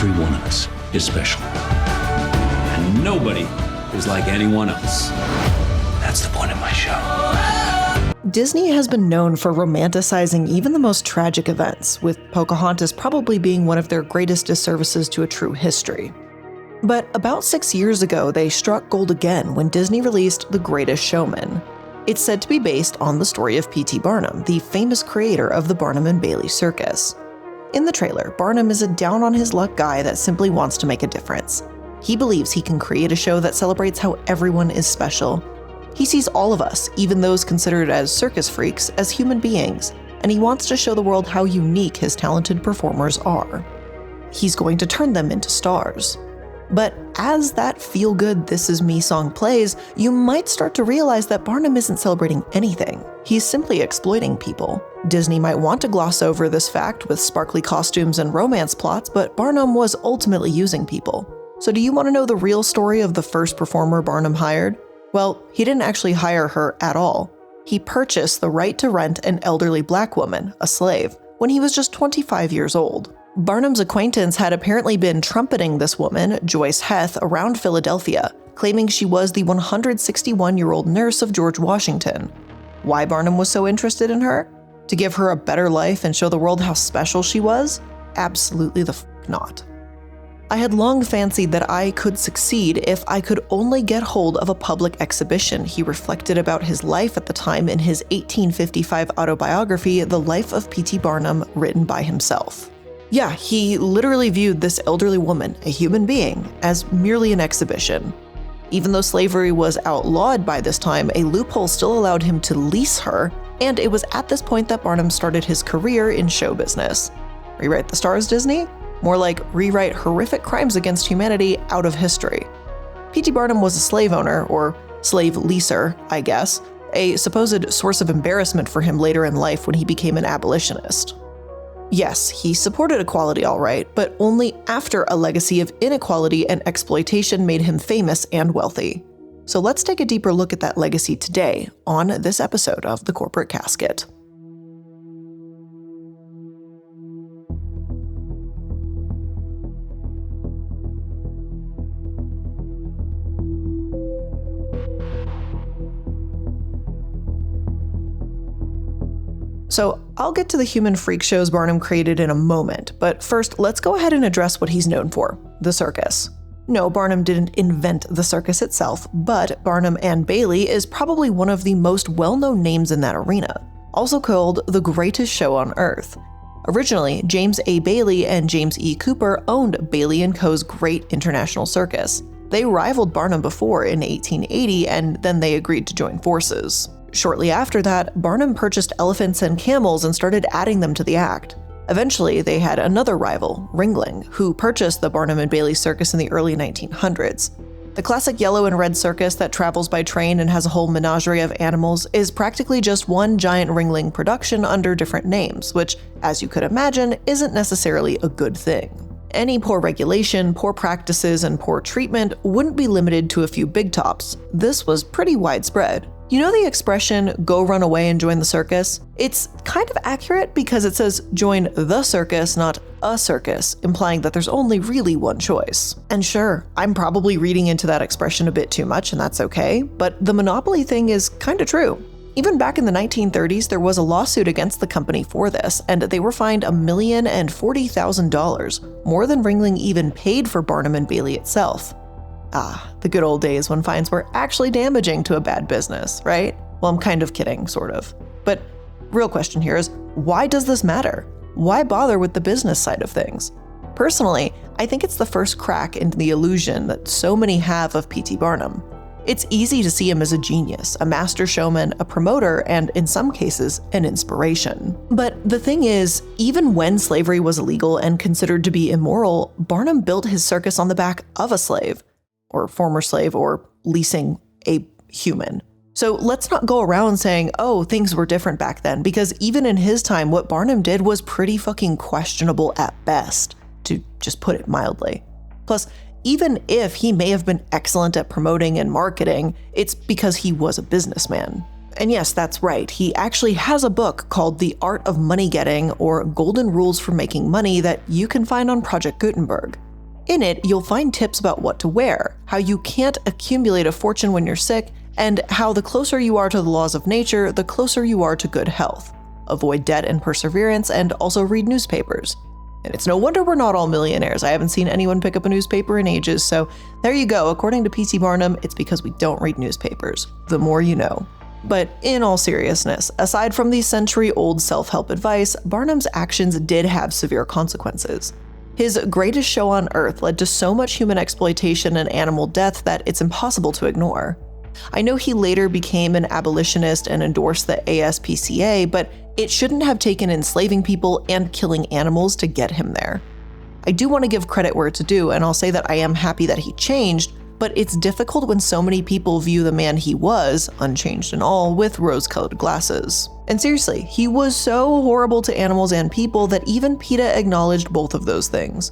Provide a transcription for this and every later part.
every one of us is special. And nobody is like anyone else. That's the point of my show. Disney has been known for romanticizing even the most tragic events, with Pocahontas probably being one of their greatest disservices to a true history. But about 6 years ago, they struck gold again when Disney released The Greatest Showman. It's said to be based on the story of P.T. Barnum, the famous creator of the Barnum and Bailey Circus. In the trailer, Barnum is a down-on-his-luck guy that simply wants to make a difference. He believes he can create a show that celebrates how everyone is special. He sees all of us, even those considered as circus freaks, as human beings, and he wants to show the world how unique his talented performers are. He's going to turn them into stars. But as that feel-good This Is Me song plays, you might start to realize that Barnum isn't celebrating anything. He's simply exploiting people. Disney might want to gloss over this fact with sparkly costumes and romance plots, but Barnum was ultimately using people. So do you want to know the real story of the first performer Barnum hired? Well, he didn't actually hire her at all. He purchased the right to rent an elderly black woman, a slave, when he was just 25 years old. Barnum's acquaintance had apparently been trumpeting this woman, Joyce Heth, around Philadelphia, claiming she was the 161-year-old nurse of George Washington. Why Barnum was so interested in her? To give her a better life and show the world how special she was? Absolutely the not. I had long fancied that I could succeed if I could only get hold of a public exhibition, he reflected about his life at the time in his 1855 autobiography, The Life of P.T. Barnum, written by himself. Yeah, he literally viewed this elderly woman, a human being, as merely an exhibition. Even though slavery was outlawed by this time, a loophole still allowed him to lease her, and it was at this point that Barnum started his career in show business. Rewrite the stars, Disney? More like rewrite horrific crimes against humanity out of history. P.T. Barnum was a slave owner, or slave leaser, I guess, a supposed source of embarrassment for him later in life when he became an abolitionist. Yes, he supported equality all right, but only after a legacy of inequality and exploitation made him famous and wealthy. So let's take a deeper look at that legacy today on this episode of The Corporate Casket. So I'll get to the human freak shows Barnum created in a moment, but first let's go ahead and address what he's known for, the circus. No, Barnum didn't invent the circus itself, but Barnum and Bailey is probably one of the most well-known names in that arena, also called the greatest show on earth. Originally, James A. Bailey and James E. Cooper owned Bailey & Co.'s Great International Circus. They rivaled Barnum before in 1880, and then they agreed to join forces. Shortly after that, Barnum purchased elephants and camels and started adding them to the act. Eventually, they had another rival, Ringling, who purchased the Barnum and Bailey Circus in the early 1900s. The classic yellow and red circus that travels by train and has a whole menagerie of animals is practically just one giant Ringling production under different names, which, as you could imagine, isn't necessarily a good thing. Any poor regulation, poor practices, and poor treatment wouldn't be limited to a few big tops. This was pretty widespread. You know the expression, go run away and join the circus? It's kind of accurate because it says join the circus, not a circus, implying that there's only really one choice. And sure, I'm probably reading into that expression a bit too much, and that's okay, but the monopoly thing is kind of true. Even back in the 1930s, there was a lawsuit against the company for this, and they were fined $1,040,000, more than Ringling even paid for Barnum and Bailey itself. Ah, the good old days when fines were actually damaging to a bad business, right? Well, I'm kind of kidding, sort of. But real question here is, why does this matter? Why bother with the business side of things? Personally, I think it's the first crack into the illusion that so many have of P.T. Barnum. It's easy to see him as a genius, a master showman, a promoter, and in some cases, an inspiration. But the thing is, even when slavery was illegal and considered to be immoral, Barnum built his circus on the back of a slave, or former slave, or leasing a human. So let's not go around saying, oh, things were different back then, because even in his time, what Barnum did was pretty fucking questionable at best, to just put it mildly. Plus, even if he may have been excellent at promoting and marketing, it's because he was a businessman. And yes, that's right, he actually has a book called The Art of Money Getting, or Golden Rules for Making Money, that you can find on Project Gutenberg. In it, you'll find tips about what to wear, how you can't accumulate a fortune when you're sick, and how the closer you are to the laws of nature, the closer you are to good health. Avoid debt and perseverance, and also read newspapers. And it's no wonder we're not all millionaires. I haven't seen anyone pick up a newspaper in ages, so there you go. According to P.T. Barnum, it's because we don't read newspapers. The more you know. But in all seriousness, aside from the century-old self-help advice, Barnum's actions did have severe consequences. His greatest show on Earth led to so much human exploitation and animal death that it's impossible to ignore. I know he later became an abolitionist and endorsed the ASPCA, but it shouldn't have taken enslaving people and killing animals to get him there. I do want to give credit where it's due, and I'll say that I am happy that he changed, but it's difficult when so many people view the man he was, unchanged and all, with rose-colored glasses. And seriously, he was so horrible to animals and people that even PETA acknowledged both of those things.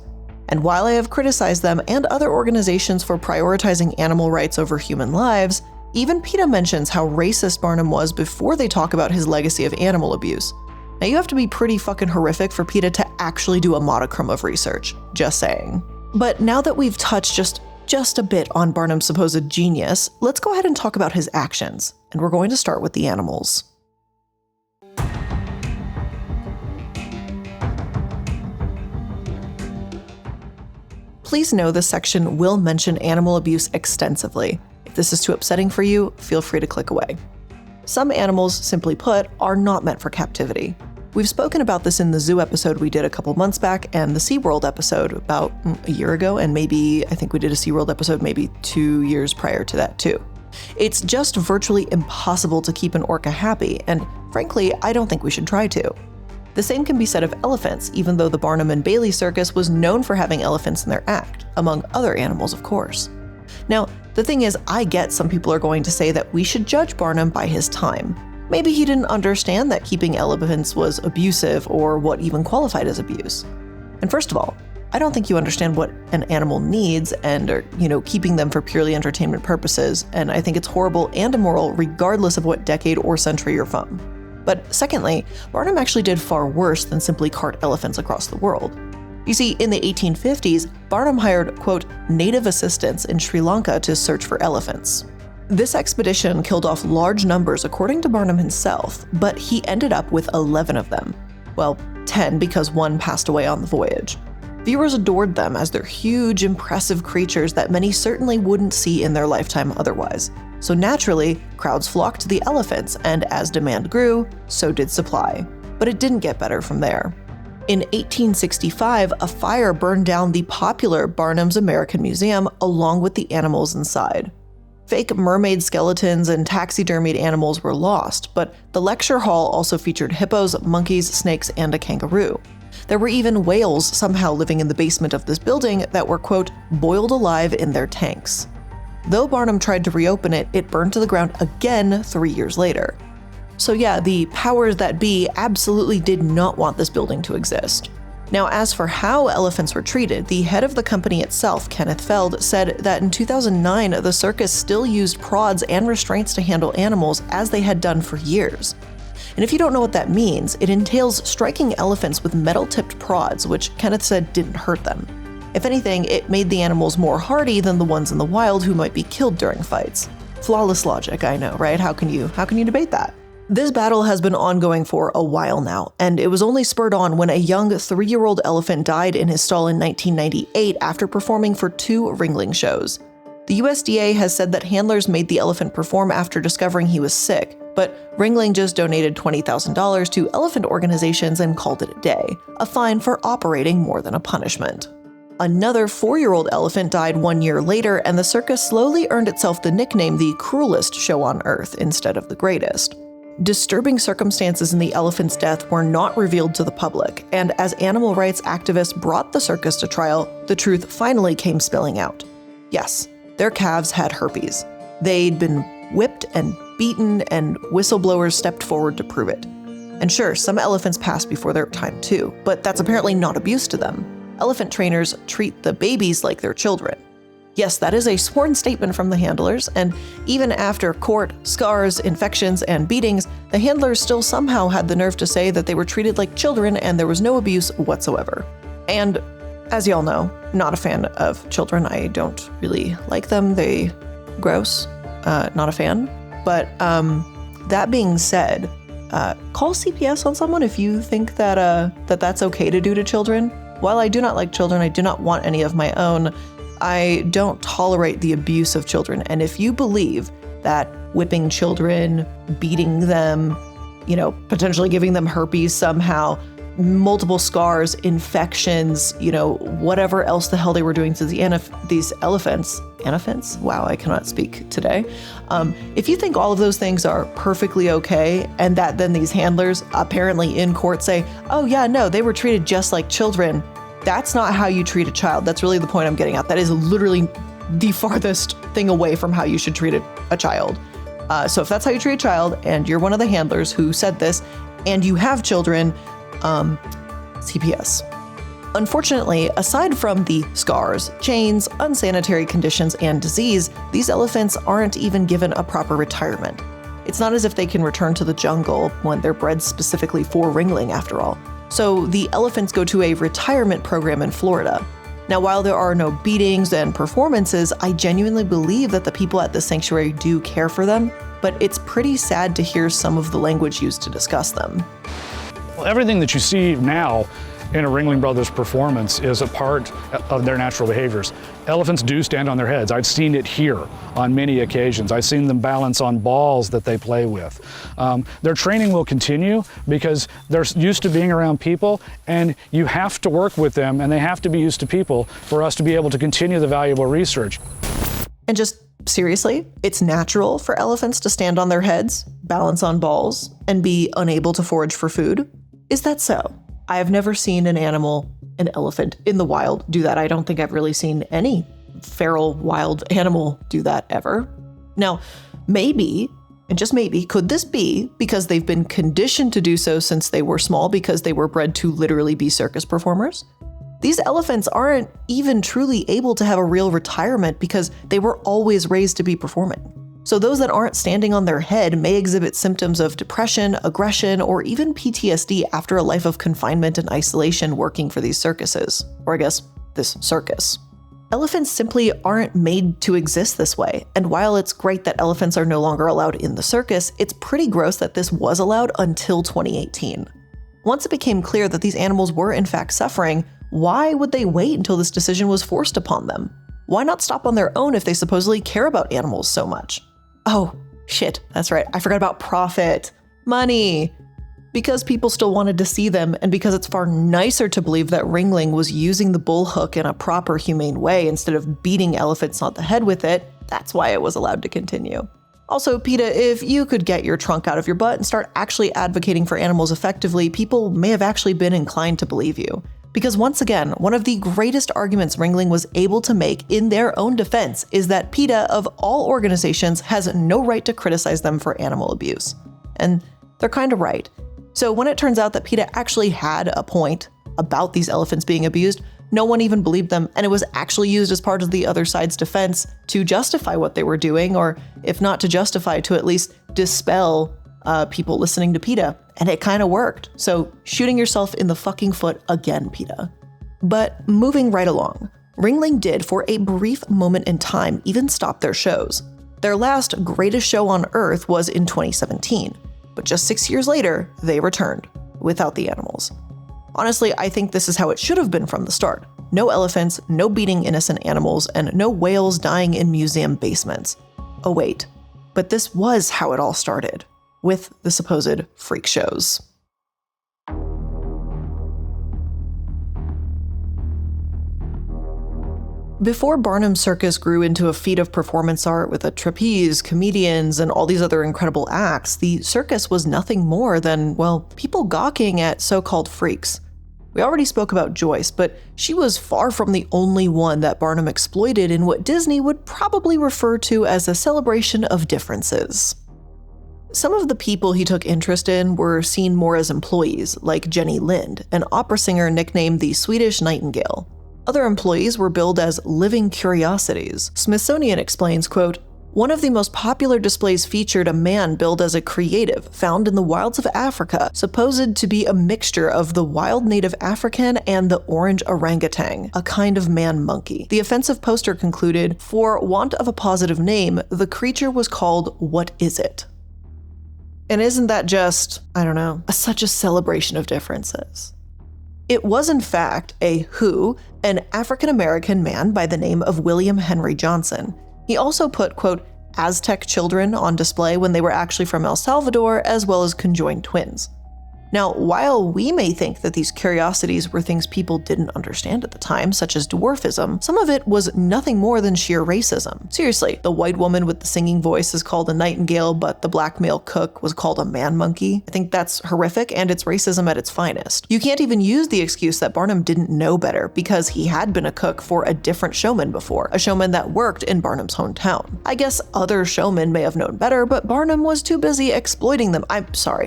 And while I have criticized them and other organizations for prioritizing animal rights over human lives, even PETA mentions how racist Barnum was before they talk about his legacy of animal abuse. Now you have to be pretty fucking horrific for PETA to actually do a modicum of research, just saying. But now that we've touched just a bit on Barnum's supposed genius, let's go ahead and talk about his actions, and we're going to start with the animals. Please know this section will mention animal abuse extensively. If this is too upsetting for you, feel free to click away. Some animals, simply put, are not meant for captivity. We've spoken about this in the zoo episode we did a couple months back and the SeaWorld episode about a year ago, and I think we did a SeaWorld episode maybe 2 years prior to that too. It's just virtually impossible to keep an orca happy, and frankly, I don't think we should try to. The same can be said of elephants, even though the Barnum and Bailey Circus was known for having elephants in their act, among other animals, of course. Now, the thing is, I get some people are going to say that we should judge Barnum by his time. Maybe he didn't understand that keeping elephants was abusive or what even qualified as abuse. And first of all, I don't think you understand what an animal needs and are, keeping them for purely entertainment purposes, and I think it's horrible and immoral regardless of what decade or century you're from. But secondly, Barnum actually did far worse than simply cart elephants across the world. You see, in the 1850s, Barnum hired, quote, native assistants in Sri Lanka to search for elephants. This expedition killed off large numbers according to Barnum himself, but he ended up with 11 of them. Well, 10 because one passed away on the voyage. Viewers adored them as they're huge, impressive creatures that many certainly wouldn't see in their lifetime otherwise. So naturally, crowds flocked to the elephants, and as demand grew, so did supply. But it didn't get better from there. In 1865, a fire burned down the popular Barnum's American Museum along with the animals inside. Fake mermaid skeletons and taxidermied animals were lost, but the lecture hall also featured hippos, monkeys, snakes, and a kangaroo. There were even whales somehow living in the basement of this building that were, quote, boiled alive in their tanks. Though Barnum tried to reopen it, it burned to the ground again 3 years later. So yeah, the powers that be absolutely did not want this building to exist. Now, as for how elephants were treated, the head of the company itself, Kenneth Feld, said that in 2009, the circus still used prods and restraints to handle animals as they had done for years. And if you don't know what that means, it entails striking elephants with metal-tipped prods, which Kenneth said didn't hurt them. If anything, it made the animals more hardy than the ones in the wild who might be killed during fights. Flawless logic, I know, right? How can you debate that? This battle has been ongoing for a while now, and it was only spurred on when a young 3-year-old elephant died in his stall in 1998 after performing for 2 ringling shows. The USDA has said that handlers made the elephant perform after discovering he was sick, but Ringling just donated $20,000 to elephant organizations and called it a day, a fine for operating more than a punishment. Another 4-year-old elephant died 1 year later, and the circus slowly earned itself the nickname the cruelest show on Earth instead of the greatest. Disturbing circumstances in the elephant's death were not revealed to the public, and as animal rights activists brought the circus to trial, the truth finally came spilling out. Yes, their calves had herpes. They'd been whipped and beaten, and whistleblowers stepped forward to prove it. And sure, some elephants passed before their time too, but that's apparently not abuse to them. Elephant trainers treat the babies like their children. Yes, that is a sworn statement from the handlers, and even after court, scars, infections, and beatings, the handlers still somehow had the nerve to say that they were treated like children and there was no abuse whatsoever. And As y'all know, not a fan of children. I don't really like them. They gross. Not a fan. But that being said, call CPS on someone if you think that that's okay to do to children. While I do not like children, I do not want any of my own. I don't tolerate the abuse of children. And if you believe that whipping children, beating them, potentially giving them herpes somehow, multiple scars, infections, whatever else the hell they were doing to these elephants. Wow, I cannot speak today. If you think all of those things are perfectly okay, and that then these handlers apparently in court say, oh yeah, no, they were treated just like children, that's not how you treat a child. That's really the point I'm getting at. That is literally the farthest thing away from how you should treat a child. So if that's how you treat a child, and you're one of the handlers who said this, and you have children, CPS. Unfortunately, aside from the scars, chains, unsanitary conditions, and disease, these elephants aren't even given a proper retirement. It's not as if they can return to the jungle when they're bred specifically for ringling, after all. So the elephants go to a retirement program in Florida. Now, while there are no beatings and performances, I genuinely believe that the people at the sanctuary do care for them, but it's pretty sad to hear some of the language used to discuss them. Everything that you see now in a Ringling Brothers performance is a part of their natural behaviors. Elephants do stand on their heads. I've seen it here on many occasions. I've seen them balance on balls that they play with. Their training will continue because they're used to being around people, and you have to work with them, and they have to be used to people for us to be able to continue the valuable research. And just seriously, it's natural for elephants to stand on their heads, balance on balls, and be unable to forage for food. Is that so? I have never seen an elephant in the wild do that. I don't think I've really seen any feral wild animal do that ever. Now, maybe, and just maybe, could this be because they've been conditioned to do so since they were small, because they were bred to literally be circus performers? These elephants aren't even truly able to have a real retirement because they were always raised to be performing. So those that aren't standing on their head may exhibit symptoms of depression, aggression, or even PTSD after a life of confinement and isolation working for these circuses, or I guess this circus. Elephants simply aren't made to exist this way, and while it's great that elephants are no longer allowed in the circus, it's pretty gross that this was allowed until 2018. Once it became clear that these animals were in fact suffering, why would they wait until this decision was forced upon them? Why not stop on their own if they supposedly care about animals so much? Oh, shit, that's right. I forgot about profit. Money. Because people still wanted to see them, and because it's far nicer to believe that Ringling was using the bull hook in a proper, humane way instead of beating elephants on the head with it, that's why it was allowed to continue. Also, PETA, if you could get your trunk out of your butt and start actually advocating for animals effectively, people may have actually been inclined to believe you. Because once again, one of the greatest arguments Ringling was able to make in their own defense is that PETA, of all organizations, has no right to criticize them for animal abuse. And they're kind of right. So when it turns out that PETA actually had a point about these elephants being abused, no one even believed them, and it was actually used as part of the other side's defense to justify what they were doing, or if not to justify, to at least dispel people listening to PETA. And it kind of worked. So shooting yourself in the fucking foot again, PETA. But moving right along, Ringling did, for a brief moment in time, even stop their shows. Their last greatest show on Earth was in 2017, but just 6 years later, they returned, without the animals. Honestly, I think this is how it should have been from the start. No elephants, no beating innocent animals, and no whales dying in museum basements. Oh wait, but this was how it all started, with the supposed freak shows. Before Barnum Circus grew into a feat of performance art with a trapeze, comedians, and all these other incredible acts, the circus was nothing more than, well, people gawking at so-called freaks. We already spoke about Joyce, but she was far from the only one that Barnum exploited in what Disney would probably refer to as a celebration of differences. Some of the people he took interest in were seen more as employees, like Jenny Lind, an opera singer nicknamed the Swedish Nightingale. Other employees were billed as living curiosities. Smithsonian explains, quote, One of the most popular displays featured a man billed as a creative found in the wilds of Africa, supposed to be a mixture of the wild native African and the orange orangutan, a kind of man-monkey. The offensive poster concluded, "For want of a positive name, the creature was called What Is It?" And isn't that just, I don't know, such a celebration of differences? It was in fact a who, an African-American man by the name of William Henry Johnson. He also put, quote, Aztec children on display when they were actually from El Salvador, as well as conjoined twins. Now, while we may think that these curiosities were things people didn't understand at the time, such as dwarfism, some of it was nothing more than sheer racism. Seriously, the white woman with the singing voice is called a nightingale, but the black male cook was called a man-monkey. I think that's horrific, and it's racism at its finest. You can't even use the excuse that Barnum didn't know better, because he had been a cook for a different showman before, a showman that worked in Barnum's hometown. I guess other showmen may have known better, but Barnum was too busy exploiting them.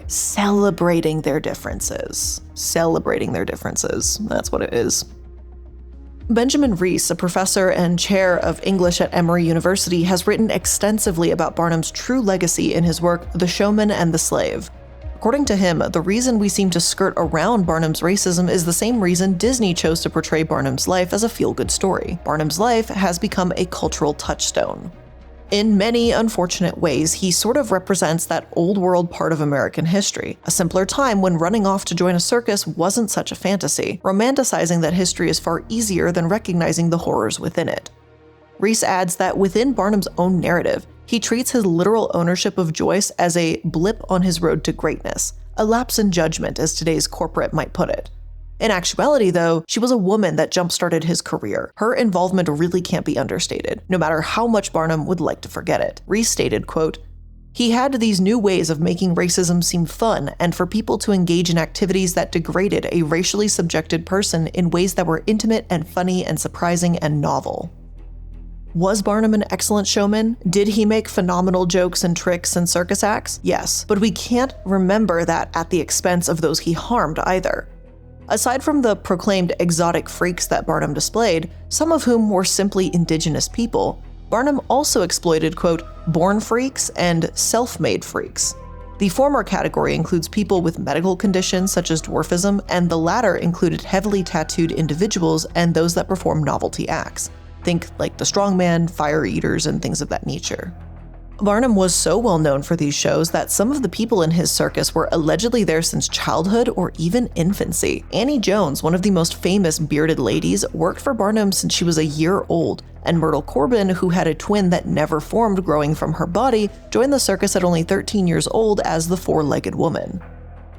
Celebrating their differences. Celebrating their differences. That's what it is. Benjamin Reese, a professor and chair of English at Emory University, has written extensively about Barnum's true legacy in his work, The Showman and the Slave. According to him, the reason we seem to skirt around Barnum's racism is the same reason Disney chose to portray Barnum's life as a feel-good story. Barnum's life has become a cultural touchstone. In many unfortunate ways, he sort of represents that old world part of American history, a simpler time when running off to join a circus wasn't such a fantasy, romanticizing that history is far easier than recognizing the horrors within it. Reese adds that within Barnum's own narrative, he treats his literal ownership of Joyce as a blip on his road to greatness, a lapse in judgment, as today's corporate might put it. In actuality, though, she was a woman that jump-started his career. Her involvement really can't be understated, no matter how much Barnum would like to forget it. Reese stated, quote, "He had these new ways of making racism seem fun and for people to engage in activities that degraded a racially subjected person in ways that were intimate and funny and surprising and novel." Was Barnum an excellent showman? Did he make phenomenal jokes and tricks and circus acts? Yes, but we can't remember that at the expense of those he harmed either. Aside from the proclaimed exotic freaks that Barnum displayed, some of whom were simply indigenous people, Barnum also exploited, quote, born freaks and self-made freaks. The former category includes people with medical conditions such as dwarfism, and the latter included heavily tattooed individuals and those that perform novelty acts. Think like the strongman, fire eaters, and things of that nature. Barnum was so well known for these shows that some of the people in his circus were allegedly there since childhood or even infancy. Annie Jones, one of the most famous bearded ladies, worked for Barnum since she was a year old, and Myrtle Corbin, who had a twin that never formed growing from her body, joined the circus at only 13 years old as the four-legged woman.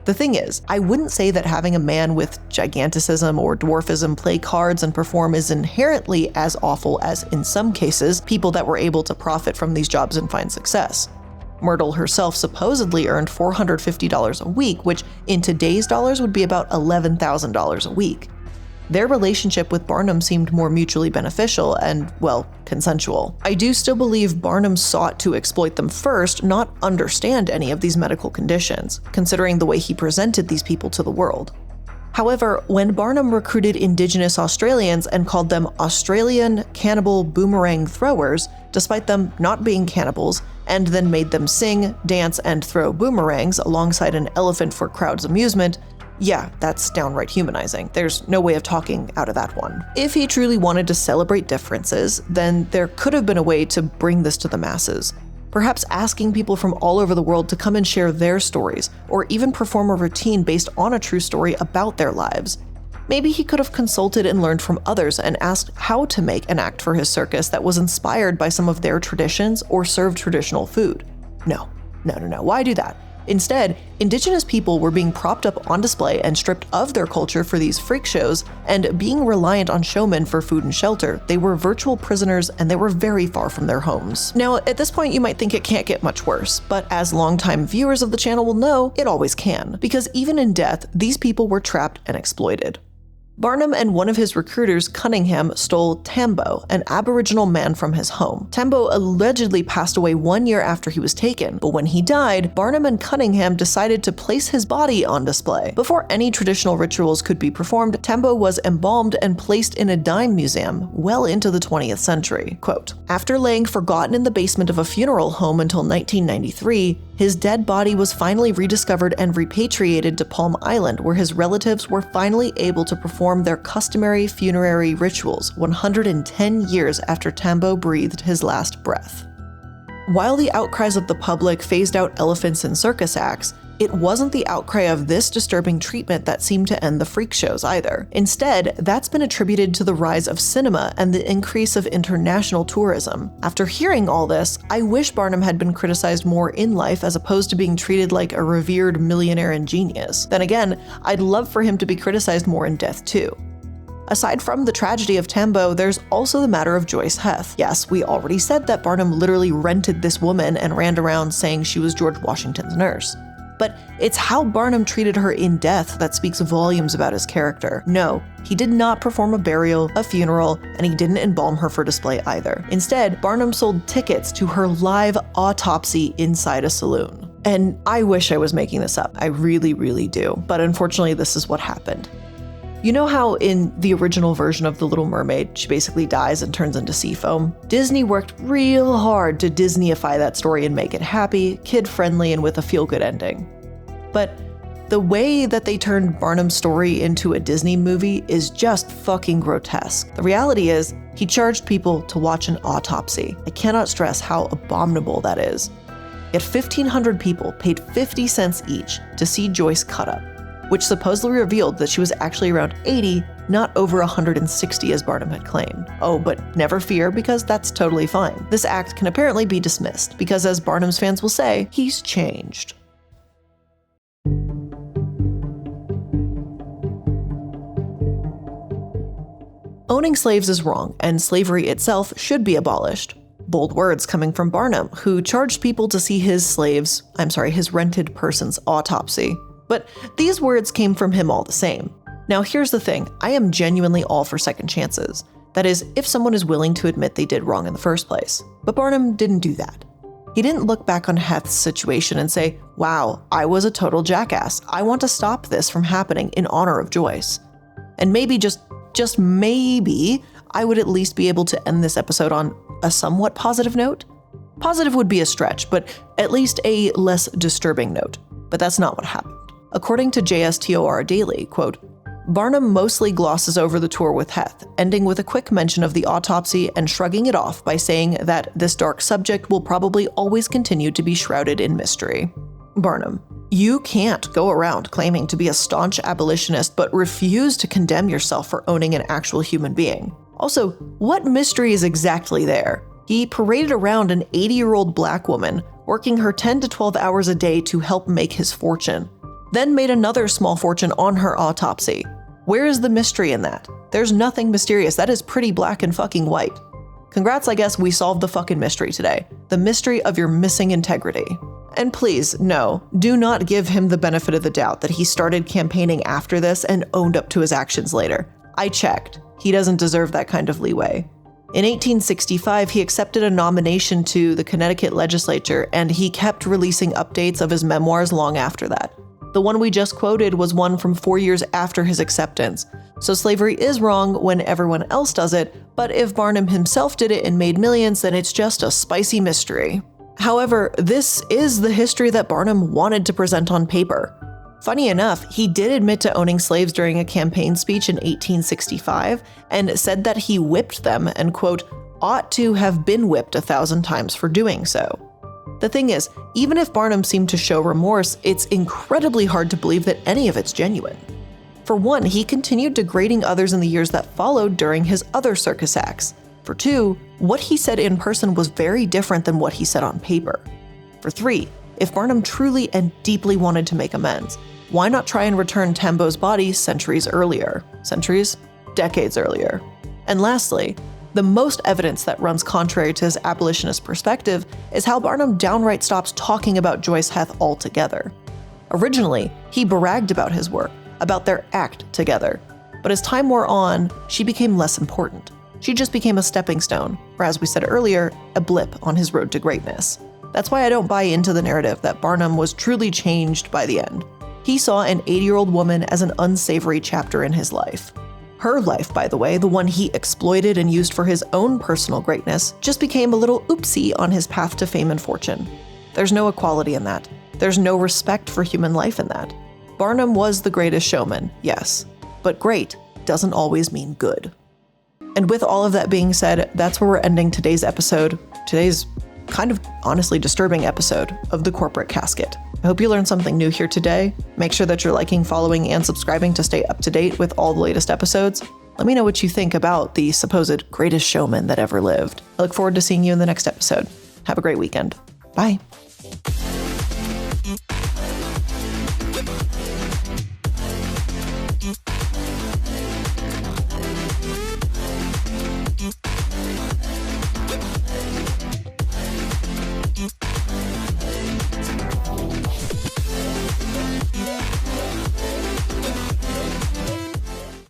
The thing is, I wouldn't say that having a man with giganticism or dwarfism play cards and perform is inherently as awful as, in some cases, people that were able to profit from these jobs and find success. Myrtle herself supposedly earned $450 a week, which in today's dollars would be about $11,000 a week. Their relationship with Barnum seemed more mutually beneficial and, well, consensual. I do still believe Barnum sought to exploit them first, not understand any of these medical conditions, considering the way he presented these people to the world. However, when Barnum recruited indigenous Australians and called them Australian cannibal boomerang throwers, despite them not being cannibals, and then made them sing, dance, and throw boomerangs alongside an elephant for crowds' amusement, yeah, that's downright humanizing. There's no way of talking out of that one. If he truly wanted to celebrate differences, then there could have been a way to bring this to the masses. Perhaps asking people from all over the world to come and share their stories, or even perform a routine based on a true story about their lives. Maybe he could have consulted and learned from others and asked how to make an act for his circus that was inspired by some of their traditions or served traditional food. No. Why do that? Instead, indigenous people were being propped up on display and stripped of their culture for these freak shows, and being reliant on showmen for food and shelter, they were virtual prisoners and they were very far from their homes. Now, at this point, you might think it can't get much worse, but as longtime viewers of the channel will know, it always can, because even in death, these people were trapped and exploited. Barnum and one of his recruiters, Cunningham, stole Tambo, an Aboriginal man from his home. Tambo allegedly passed away 1 year after he was taken, but when he died, Barnum and Cunningham decided to place his body on display. Before any traditional rituals could be performed, Tambo was embalmed and placed in a dime museum well into the 20th century. Quote, "After laying forgotten in the basement of a funeral home until 1993, his dead body was finally rediscovered and repatriated to Palm Island, where his relatives were finally able to perform their customary funerary rituals 110 years after Tambo breathed his last breath." While the outcries of the public phased out elephants in circus acts, it wasn't the outcry of this disturbing treatment that seemed to end the freak shows either. Instead, that's been attributed to the rise of cinema and the increase of international tourism. After hearing all this, I wish Barnum had been criticized more in life as opposed to being treated like a revered millionaire and genius. Then again, I'd love for him to be criticized more in death too. Aside from the tragedy of Tambo, there's also the matter of Joyce Heth. Yes, we already said that Barnum literally rented this woman and ran around saying she was George Washington's nurse. But it's how Barnum treated her in death that speaks volumes about his character. No, he did not perform a burial, a funeral, and he didn't embalm her for display either. Instead, Barnum sold tickets to her live autopsy inside a saloon. And I wish I was making this up. I really, really do. But unfortunately, this is what happened. You know how in the original version of The Little Mermaid, she basically dies and turns into sea foam? Disney worked real hard to Disneyify that story and make it happy, kid-friendly, and with a feel-good ending. But the way that they turned Barnum's story into a Disney movie is just fucking grotesque. The reality is, he charged people to watch an autopsy. I cannot stress how abominable that is. Yet 1,500 people paid 50 cents each to see Joyce cut up, which supposedly revealed that she was actually around 80, not over 160 as Barnum had claimed. Oh, but never fear, because that's totally fine. This act can apparently be dismissed, because as Barnum's fans will say, he's changed. Owning slaves is wrong, and slavery itself should be abolished. Bold words coming from Barnum, who charged people to see his rented person's autopsy. But these words came from him all the same. Now here's the thing, I am genuinely all for second chances. That is, if someone is willing to admit they did wrong in the first place. But Barnum didn't do that. He didn't look back on Heth's situation and say, wow, I was a total jackass. I want to stop this from happening in honor of Joyce. And maybe, just maybe, I would at least be able to end this episode on a somewhat positive note. Positive would be a stretch, but at least a less disturbing note. But that's not what happened. According to JSTOR Daily, quote, Barnum mostly glosses over the tour with Heth, ending with a quick mention of the autopsy and shrugging it off by saying that this dark subject will probably always continue to be shrouded in mystery. Barnum, you can't go around claiming to be a staunch abolitionist but refuse to condemn yourself for owning an actual human being. Also, what mystery is exactly there? He paraded around an 80-year-old black woman, working her 10 to 12 hours a day to help make his fortune, then made another small fortune on her autopsy. Where is the mystery in that? There's nothing mysterious. That is pretty black and fucking white. Congrats, I guess we solved the fucking mystery today. The mystery of your missing integrity. And please, no, do not give him the benefit of the doubt that he started campaigning after this and owned up to his actions later. I checked. He doesn't deserve that kind of leeway. In 1865, he accepted a nomination to the Connecticut legislature, and he kept releasing updates of his memoirs long after that. The one we just quoted was one from 4 years after his acceptance. So slavery is wrong when everyone else does it, but if Barnum himself did it and made millions, then it's just a spicy mystery. However, this is the history that Barnum wanted to present on paper. Funny enough, he did admit to owning slaves during a campaign speech in 1865 and said that he whipped them and, quote, ought to have been whipped 1,000 times for doing so. The thing is, even if Barnum seemed to show remorse, it's incredibly hard to believe that any of it's genuine. For one, he continued degrading others in the years that followed during his other circus acts. For two, what he said in person was very different than what he said on paper. For three, if Barnum truly and deeply wanted to make amends, why not try and return Tambo's body centuries earlier? Centuries? Decades earlier. And lastly, the most evidence that runs contrary to his abolitionist perspective is how Barnum downright stops talking about Joyce Heth altogether. Originally, he bragged about his work, about their act together. But as time wore on, she became less important. She just became a stepping stone, or as we said earlier, a blip on his road to greatness. That's why I don't buy into the narrative that Barnum was truly changed by the end. He saw an 80-year-old woman as an unsavory chapter in his life. Her life, by the way, the one he exploited and used for his own personal greatness, just became a little oopsie on his path to fame and fortune. There's no equality in that. There's no respect for human life in that. Barnum was the greatest showman, yes, but great doesn't always mean good. And with all of that being said, that's where we're ending today's episode. Today's kind of honestly disturbing episode of The Corporate Casket. I hope you learned something new here today. Make sure that you're liking, following, and subscribing to stay up to date with all the latest episodes. Let me know what you think about the supposed greatest showman that ever lived. I look forward to seeing you in the next episode. Have a great weekend. Bye.